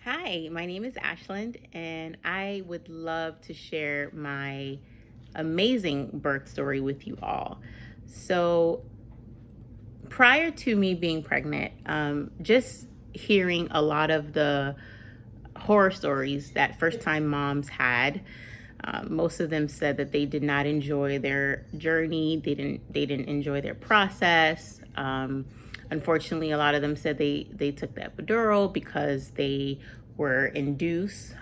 Hi, my name is Ashland, and I would love to share my amazing birth story with you all. So, prior to me being pregnant, just hearing a lot of the horror stories that first time moms had. Most of them said that they did not enjoy their journey. They didn't enjoy their process. Unfortunately, a lot of them said they took the epidural because they were induced.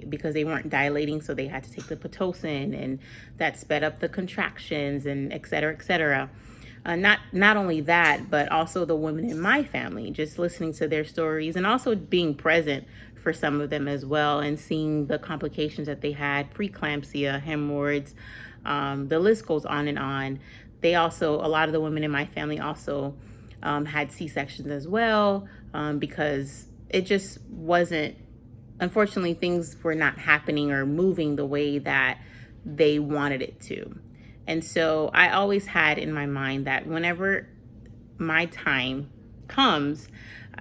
Because they weren't dilating, so they had to take the pitocin, and that sped up the contractions, and et cetera, et cetera. Not only that, but also the women in my family, just listening to their stories and also being present for some of them as well, and seeing the complications that they had: preeclampsia, hemorrhoids, the list goes on and on. A lot of the women in my family also had C-sections as well, because it just wasn't, unfortunately, things were not happening or moving the way that they wanted it to. And so I always had in my mind that whenever my time comes,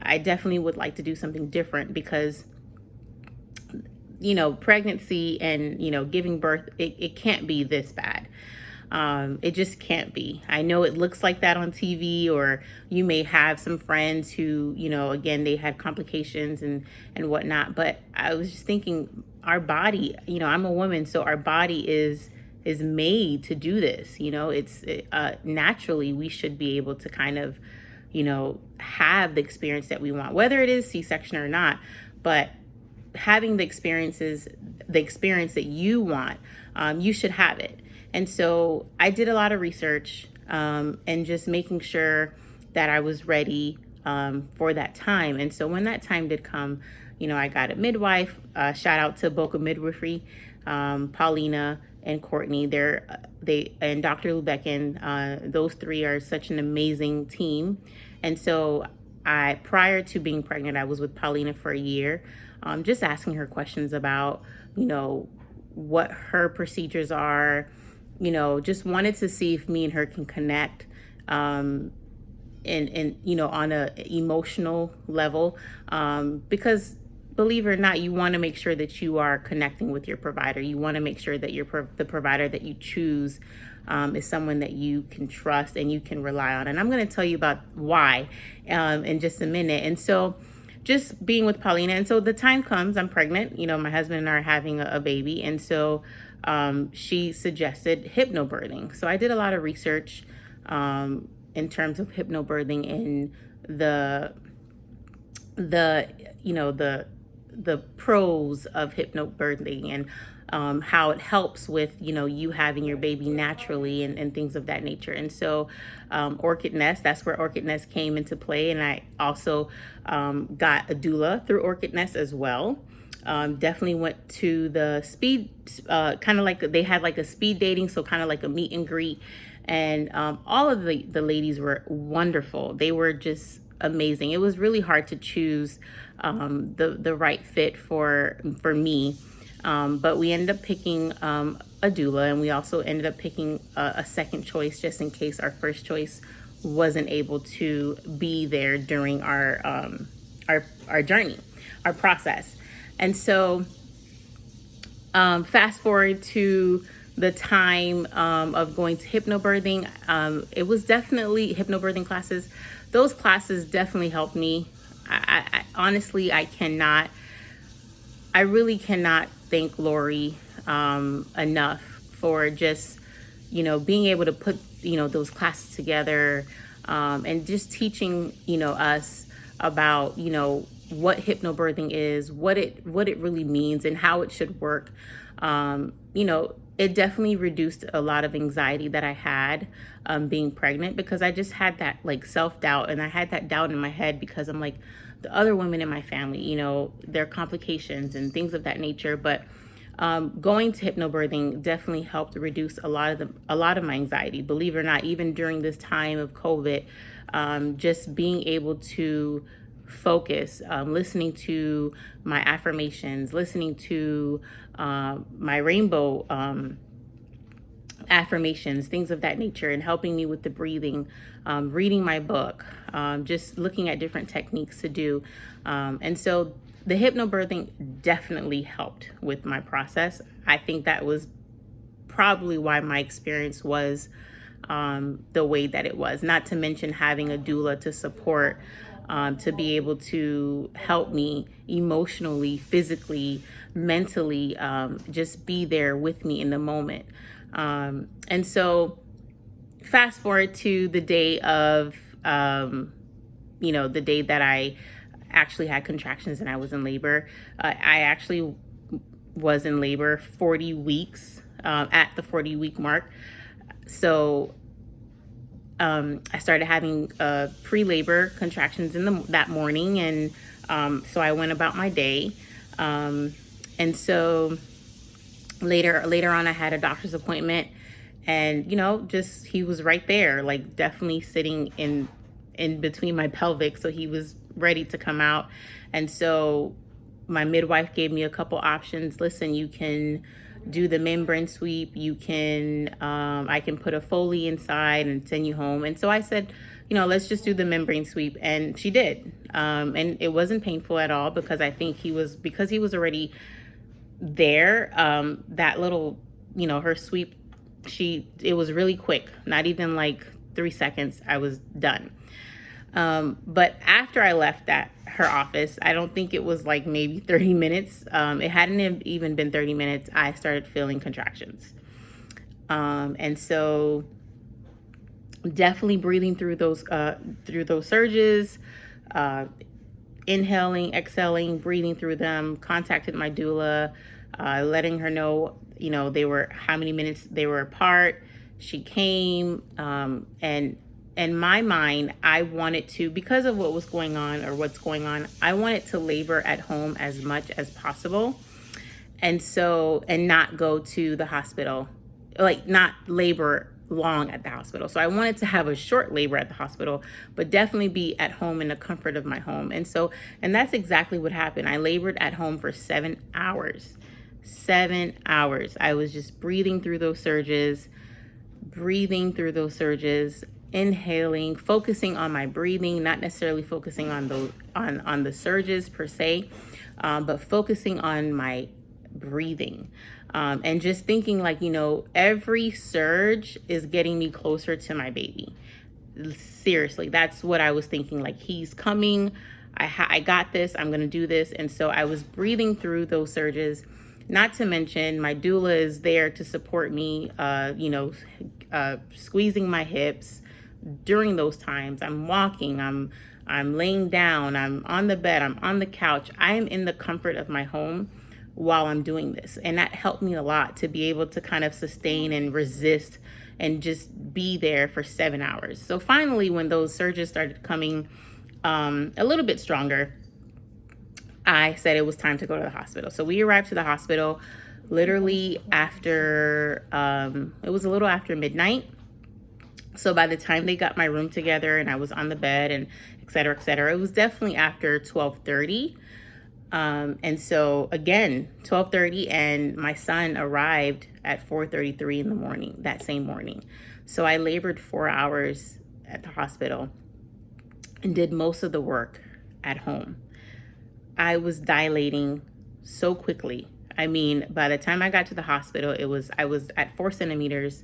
I definitely would like to do something different, because pregnancy and giving birth, it can't be this bad. It just can't be. I know it looks like that on TV, or you may have some friends who, again, they had complications and whatnot. But I was just thinking, our body, I'm a woman, so our body is made to do this. It's naturally we should be able to kind of, have the experience that we want, whether it is C-section or not. But having the experience that you want, you should have it. And so I did a lot of research, and just making sure that I was ready for that time. And so when that time did come, I got a midwife. Shout out to Boca Midwifery, Paulina and Courtney. They and Dr. Lubecken. Those three are such an amazing team. And so prior to being pregnant, I was with Paulina for a year, just asking her questions about, what her procedures are. Just wanted to see if me and her can connect, and on a emotional level, because believe it or not, you want to make sure that you are connecting with your provider. You want to make sure that the provider that you choose is someone that you can trust and you can rely on. And I'm going to tell you about why in just a minute. And so just being with Paulina, and so the time comes, I'm pregnant, my husband and I are having a baby. And so she suggested hypnobirthing. So I did a lot of research in terms of hypnobirthing and the pros of hypnobirthing, and how it helps with you having your baby naturally, and things of that nature. And so Orchid Nest, that's where Orchid Nest came into play. And I also got a doula through Orchid Nest as well. Definitely went to the speed, kind of like they had like a speed dating, so kind of like a meet and greet. And all of the ladies were wonderful. They were just amazing. It was really hard to choose the right fit for me. But we ended up picking a doula, and we also ended up picking a second choice, just in case our first choice wasn't able to be there during our journey, our process. And so fast forward to the time of going to hypnobirthing. It was definitely hypnobirthing classes. Those classes definitely helped me. I honestly, I really cannot thank Lori enough for just, being able to put, those classes together, and just teaching, us about, what hypnobirthing is, what it really means, and how it should work. It definitely reduced a lot of anxiety that I had being pregnant, because I just had that like self-doubt, and I had that doubt in my head because I'm like, the other women in my family, their complications and things of that nature. But going to hypnobirthing definitely helped reduce a lot of my anxiety. Believe it or not, even during this time of COVID, just being able to focus, listening to my affirmations, listening to my rainbow affirmations, things of that nature, and helping me with the breathing, reading my book, just looking at different techniques to do. And so the hypnobirthing definitely helped with my process. I think that was probably why my experience was the way that it was. Not to mention having a doula to support, to be able to help me emotionally, physically, mentally, just be there with me in the moment. And so fast forward to the day of, the day that I actually had contractions and I was in labor. I actually was in labor 40 weeks, at the 40-week mark. So I started having pre-labor contractions that morning, and so I went about my day. And so later on, I had a doctor's appointment, and just he was right there, like definitely sitting in between my pelvic, so he was ready to come out. And so my midwife gave me a couple options. Listen, you can do the membrane sweep. You can, I can put a Foley inside and send you home. And so I said, let's just do the membrane sweep. And she did. And it wasn't painful at all, because I think because he was already there, that little, her sweep, it was really quick, not even like 3 seconds, I was done. But after I left her office, I don't think it was like maybe 30 minutes. It hadn't even been 30 minutes. I started feeling contractions. And so definitely breathing through those surges, inhaling, exhaling, breathing through them, contacted my doula, letting her know, how many minutes they were apart. She came, and in my mind, I wanted to, because of what's going on, I wanted to labor at home as much as possible. And not go to the hospital, like not labor long at the hospital. So I wanted to have a short labor at the hospital, but definitely be at home in the comfort of my home. And that's exactly what happened. I labored at home for 7 hours. 7 hours. I was just breathing through those surges, inhaling, focusing on my breathing, not necessarily focusing on the surges per se, but focusing on my breathing, and just thinking like, every surge is getting me closer to my baby. Seriously, that's what I was thinking. Like, he's coming. I got this. I'm gonna do this. And so I was breathing through those surges. Not to mention, my doula is there to support me, squeezing my hips during those times. I'm walking, I'm laying down, I'm on the bed, I'm on the couch. I am in the comfort of my home while I'm doing this. And that helped me a lot to be able to kind of sustain and resist and just be there for 7 hours. So finally, when those surges started coming a little bit stronger, I said it was time to go to the hospital. So we arrived to the hospital literally after, it was a little after midnight. So by the time they got my room together and I was on the bed and et cetera, it was definitely after 12:30. And so again, 12:30, and my son arrived at 4:33 in the morning, that same morning. So I labored 4 hours at the hospital and did most of the work at home. I was dilating so quickly. I mean, by the time I got to the hospital, I was at 4 centimeters.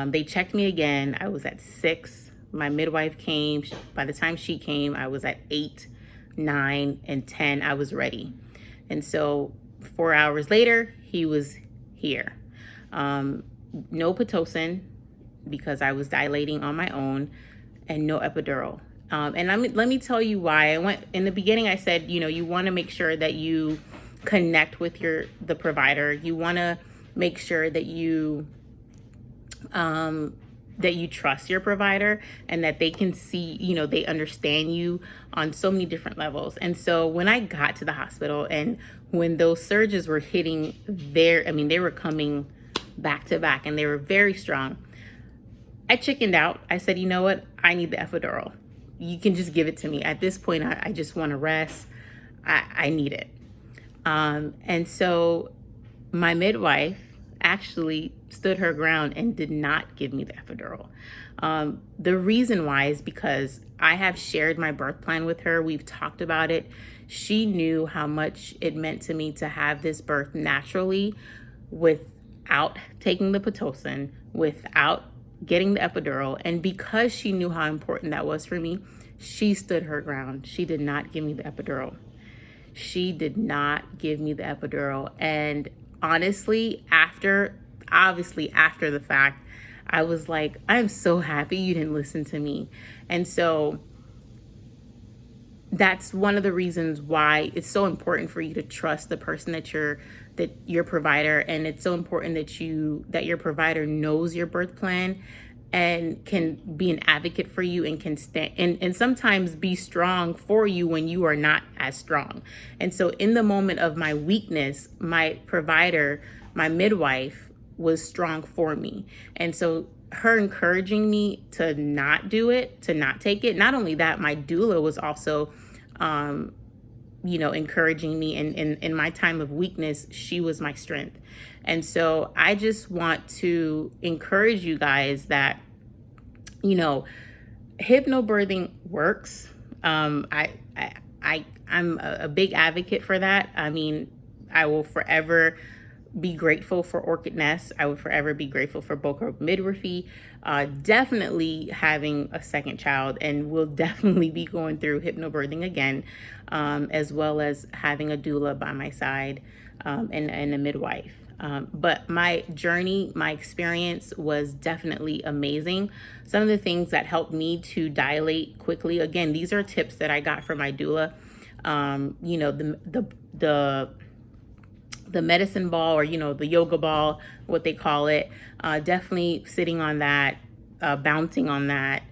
They checked me again. I was at 6. My midwife came. By the time she came, I was at 8, 9, and 10. I was ready. And so 4 hours later, he was here. No Pitocin, because I was dilating on my own, and no epidural. And let me tell you why. In the beginning, I said, you want to make sure that you connect with the provider. You want to make sure that you trust your provider, and that they can see, they understand you on so many different levels. And so when I got to the hospital, and when those surges were hitting they were coming back to back, and they were very strong, I chickened out. I said, you know what? I need the epidural. You can just give it to me. At this point, I just want to rest. I need it. And so my midwife actually stood her ground and did not give me the epidural. The reason why is because I have shared my birth plan with her. We've talked about it. She knew how much it meant to me to have this birth naturally without taking the Pitocin, without getting the epidural. And because she knew how important that was for me, she stood her ground. She did not give me the epidural. She did not give me the epidural. And honestly, obviously after the fact, I was like, I'm so happy you didn't listen to me. And so that's one of the reasons why it's so important for you to trust the person that your provider, and it's so important that your provider knows your birth plan and can be an advocate for you and can stand and sometimes be strong for you when you are not as strong. And so in the moment of my weakness, my provider, my midwife, was strong for me. And so her encouraging me to not do it, to not take it. Not only that, my doula was also encouraging me in my time of weakness. She was my strength. And so I just want to encourage you guys that, hypnobirthing works. I'm a big advocate for that. I mean, I will forever be grateful for Orchid Nest. I would forever be grateful for Boca Midwifery. Definitely having a second child, and we'll definitely be going through hypnobirthing again, as well as having a doula by my side, and a midwife. But my journey, my experience was definitely amazing. Some of the things that helped me to dilate quickly, again, these are tips that I got from my doula. The medicine ball, or the yoga ball, what they call it, definitely sitting on that, bouncing on that,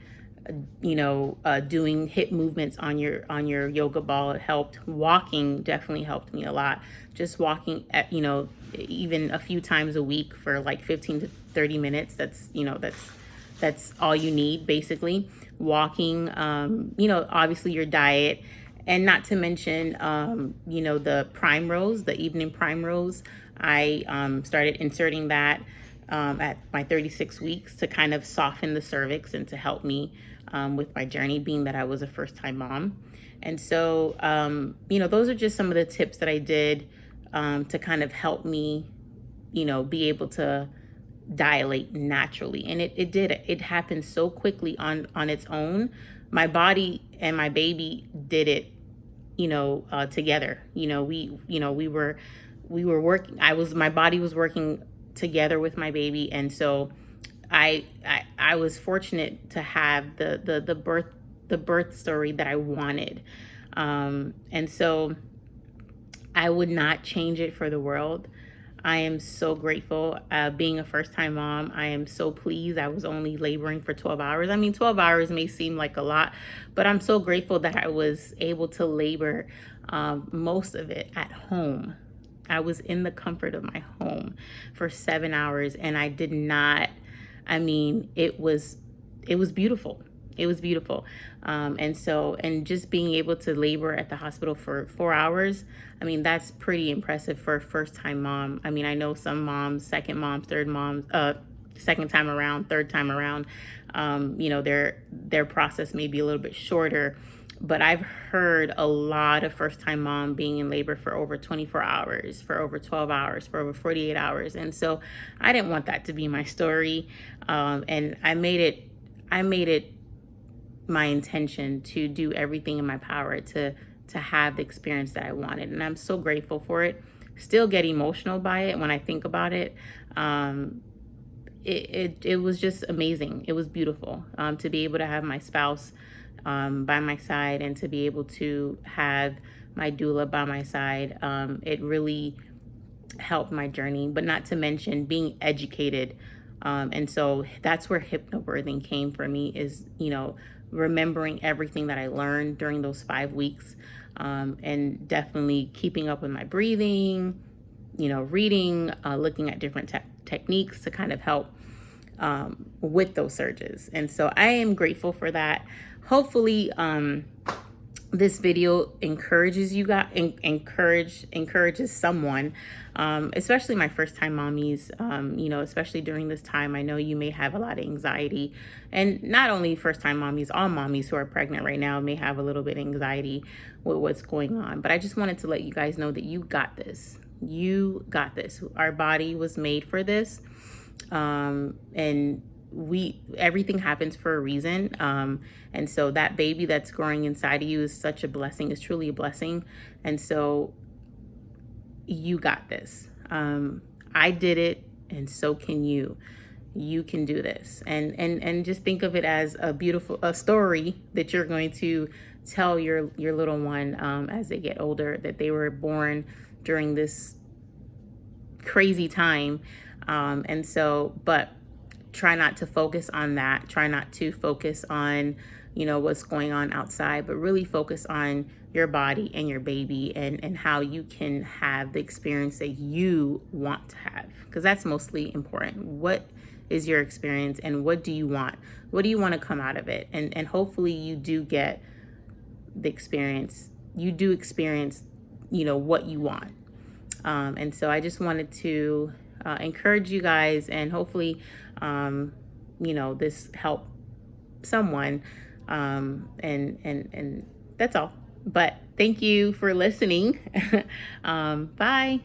doing hip movements on your yoga ball, it helped. Walking definitely helped me a lot. Just walking at even a few times a week for like 15 to 30 minutes, that's all you need, basically. Walking, obviously your diet. And not to mention, the prime rose, the evening prime rose. I started inserting that at my 36 weeks to kind of soften the cervix and to help me with my journey, being that I was a first-time mom. And so, those are just some of the tips that I did to kind of help me, be able to dilate naturally. And it did. It happened so quickly on its own. My body and my baby did it, together. We were working. My body was working together with my baby. And so I was fortunate to have the birth story that I wanted. And so I would not change it for the world. I am so grateful. Being a first-time mom, I am so pleased. I was only laboring for 12 hours. I mean, 12 hours may seem like a lot, but I'm so grateful that I was able to labor most of it at home. I was in the comfort of my home for 7 hours, and I did not, it was beautiful. It was beautiful. And just being able to labor at the hospital for 4 hours, that's pretty impressive for a first-time mom. I know some moms, second moms, third moms, second time around, third time around, their process may be a little bit shorter. But I've heard a lot of first-time mom being in labor for over 24 hours, for over 12 hours, for over 48 hours. And so I didn't want that to be my story. And I made it my intention to do everything in my power to have the experience that I wanted. And I'm so grateful for it. Still get emotional by it when I think about it. It was just amazing. It was beautiful to be able to have my spouse by my side, and to be able to have my doula by my side. It really helped my journey, but not to mention being educated. And so that's where hypnobirthing came for me, is, remembering everything that I learned during those 5 weeks, and definitely keeping up with my breathing, reading, looking at different techniques to kind of help with those surges. And so I am grateful for that. Hopefully, this video encourages you guys, encourages someone, especially my first time mommies, especially during this time. I know you may have a lot of anxiety, and not only first time mommies, all mommies who are pregnant right now may have a little bit of anxiety with what's going on. But I just wanted to let you guys know that you got this. You got this. Our body was made for this. And everything happens for a reason. And so that baby that's growing inside of you is such a blessing, is truly a blessing. And so you got this. I did it, and so can you. You can do this. And just think of it as a story that you're going to tell your little one as they get older, that they were born during this crazy time. But try not to focus on that. Try not to focus on, what's going on outside, but really focus on your body and your baby, and how you can have the experience that you want to have. Because that's mostly important. What is your experience, and what do you want? What do you want to come out of it? And hopefully you do get the experience. You do experience, what you want. And so I just wanted to encourage you guys, and hopefully, this helped someone. And that's all. But thank you for listening. Bye.